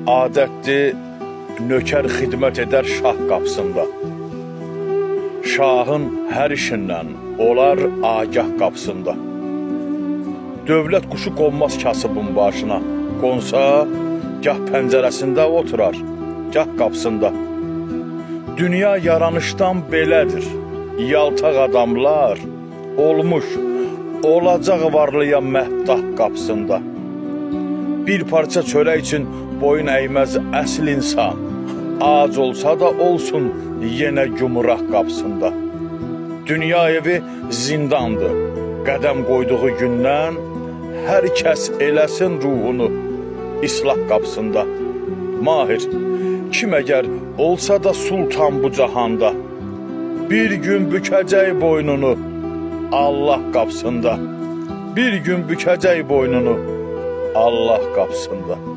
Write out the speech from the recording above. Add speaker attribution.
Speaker 1: Adətdir, nökər xidmət edər şah qapısında. Şahın hər işindən olar agah qapısında. Dövlət quşu qonmaz kasıbın başına. Qonsa, gah pəncərəsində oturar, gah qapısında. Dünya yaranışdan belədir. Yaltaq adamlar olmuş, olacaq varlıya məhdaq qapısında. Bir parça çörək üçün boyun əyməz əsl insan. Ac olsa da olsun yenə gümrah qapısında. Dünya evi zindandır. Qədəm qoyduğu gündən hər kəs eləsin ruhunu islah qapısında. Mahir, kim əgər olsa da sultan bu cahanda, bir gün bükəcək boynunu Allah qapısında. Bir gün bükəcək boynunu Allah qapısında.